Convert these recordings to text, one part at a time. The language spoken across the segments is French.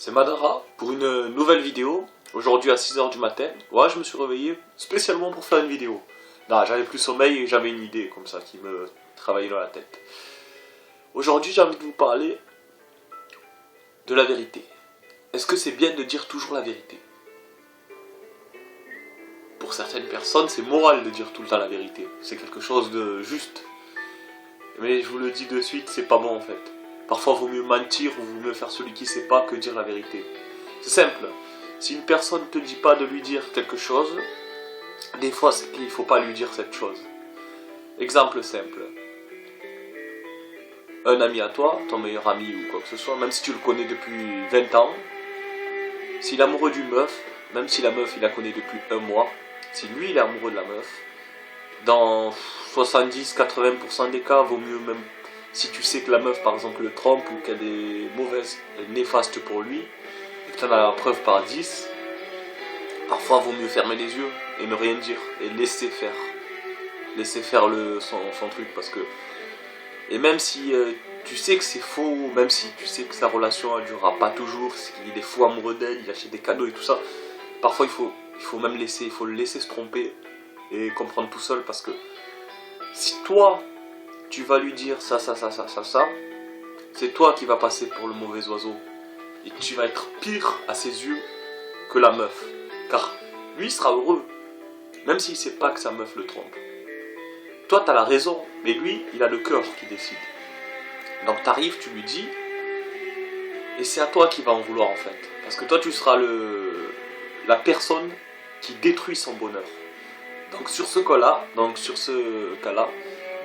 c'est Madara pour une nouvelle vidéo. Aujourd'hui à 6 h du matin. Ouais, je me suis réveillé spécialement pour faire une vidéo. Non, j'avais plus sommeil et j'avais une idée comme ça qui me travaillait dans la tête. Aujourd'hui, j'ai envie de vous parler de la vérité. Est-ce que c'est bien de dire toujours la vérité? Pour certaines personnes, c'est moral de dire tout le temps la vérité. C'est quelque chose de juste. Mais je vous le dis de suite, c'est pas bon en fait. Parfois, il vaut mieux mentir ou vaut mieux faire celui qui sait pas que dire la vérité. C'est simple. Si une personne ne te dit pas de lui dire quelque chose, des fois, c'est qu'il ne faut pas lui dire cette chose. Exemple simple. Un ami à toi, ton meilleur ami ou quoi que ce soit, même si tu le connais depuis 20 ans, s'il est amoureux d'une meuf, même si la meuf, il la connaît depuis un mois, si lui, il est amoureux de la meuf, dans 70-80% des cas, vaut mieux même si tu sais que la meuf, par exemple, le trompe ou qu'elle est mauvaise, néfaste pour lui, et que tu en as la preuve par 10, parfois, vaut mieux fermer les yeux et ne rien dire, et laisser faire. Laisser faire son truc, parce que... Et même si tu sais que c'est faux, même si tu sais que sa relation ne durera pas toujours, qu'il est fou amoureux d'elle, il achète des cadeaux et tout ça, parfois il faut même laisser, il faut le laisser se tromper et comprendre tout seul, parce que si toi, tu vas lui dire ça, c'est toi qui vas passer pour le mauvais oiseau. Et tu vas être pire à ses yeux que la meuf. Car lui, il sera heureux, même s'il ne sait pas que sa meuf le trompe. Toi, tu as la raison, mais lui, il a le cœur qui décide. Donc tu arrives, tu lui dis, et c'est à toi qui va en vouloir en fait. Parce que toi, tu seras la personne qui détruit son bonheur. Donc sur ce cas-là,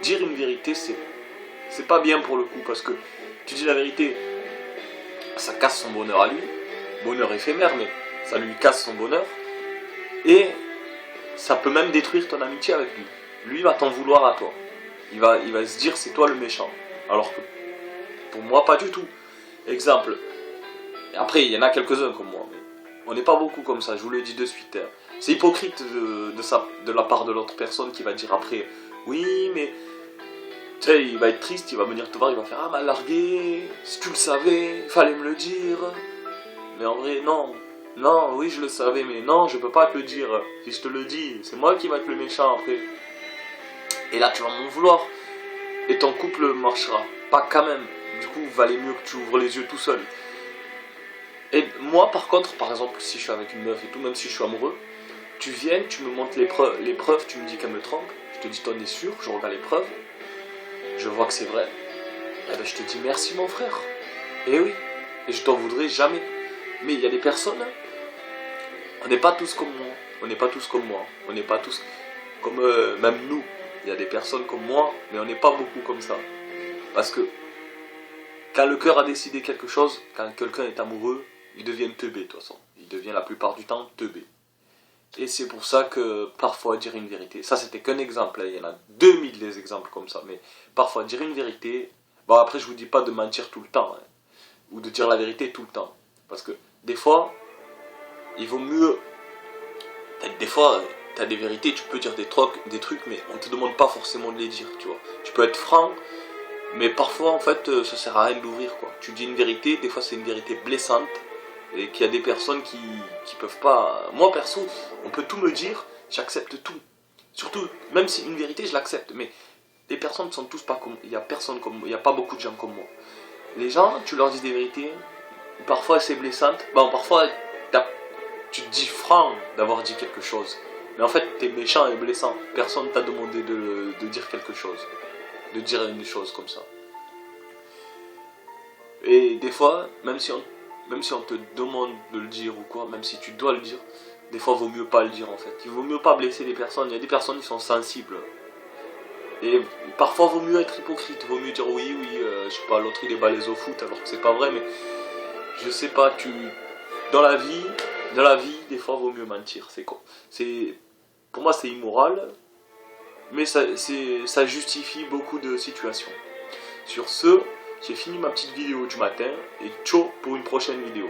dire une vérité, c'est pas bien pour le coup, parce que tu dis la vérité, ça casse son bonheur à lui, bonheur éphémère, mais ça lui casse son bonheur, et ça peut même détruire ton amitié avec lui. Lui va t'en vouloir à toi, il va se dire c'est toi le méchant, alors que pour moi pas du tout. Exemple, après il y en a quelques-uns comme moi, mais on n'est pas beaucoup comme ça, je vous le dis de suite, hein. C'est hypocrite de la part de l'autre personne qui va dire après, oui mais... Tu sais, il va être triste, il va venir te voir, il va faire « Ah, m'a largué, si tu le savais, il fallait me le dire. » Mais en vrai, non. Non, oui, je le savais, mais non, je peux pas te le dire. Si je te le dis, c'est moi qui vais être le méchant après. Et là, tu vas m'en vouloir. Et ton couple marchera pas quand même. Du coup, il valait mieux que tu ouvres les yeux tout seul. Et moi, par contre, par exemple, si je suis avec une meuf et tout, même si je suis amoureux, tu viens, tu me montres les preuves, tu me dis qu'elle me trompe, je te dis t'en es sûr, je regarde les preuves. Je vois que c'est vrai, et ben je te dis merci mon frère. Et oui, et je t'en voudrais jamais. Mais il y a des personnes, on n'est pas tous comme moi, on n'est pas tous comme moi, on n'est pas tous comme même nous. Il y a des personnes comme moi, mais on n'est pas beaucoup comme ça. Parce que quand le cœur a décidé quelque chose, quand quelqu'un est amoureux, il devient teubé de toute façon. Il devient la plupart du temps teubé. Et c'est pour ça que parfois dire une vérité, ça c'était qu'un exemple, il y en a 2000 des exemples comme ça, mais parfois dire une vérité, bon après je vous dis pas de mentir tout le temps, hein, ou de dire la vérité tout le temps, parce que des fois, il vaut mieux, des fois tu as des vérités, tu peux dire des trucs, mais on te demande pas forcément de les dire, tu vois, tu peux être franc, mais parfois en fait ça sert à rien d'ouvrir quoi, tu dis une vérité, des fois c'est une vérité blessante, et qu'il y a des personnes qui peuvent pas... Moi perso, on peut tout me dire, j'accepte tout. Surtout, même si une vérité, je l'accepte. Mais les personnes ne sont tous pas comme... Il n'y a personne comme... Il n'y a pas beaucoup de gens comme moi. Les gens, tu leur dis des vérités, parfois c'est blessante. Bon, parfois, tu te dis franc d'avoir dit quelque chose. Mais en fait, t'es méchant et blessant. Personne t'a demandé de dire quelque chose. De dire une chose comme ça. Et des fois, même si on te demande de le dire ou quoi, même si tu dois le dire, des fois il vaut mieux pas le dire en fait. Il vaut mieux pas blesser les personnes, il y a des personnes qui sont sensibles. Et parfois il vaut mieux être hypocrite, il vaut mieux dire oui, je sais pas, l'autre il est balèze au foot alors que c'est pas vrai, mais je sais pas, dans la vie, des fois il vaut mieux mentir, c'est quoi. Pour moi c'est immoral, mais ça justifie beaucoup de situations. Sur ce, j'ai fini ma petite vidéo du matin et ciao pour une prochaine vidéo.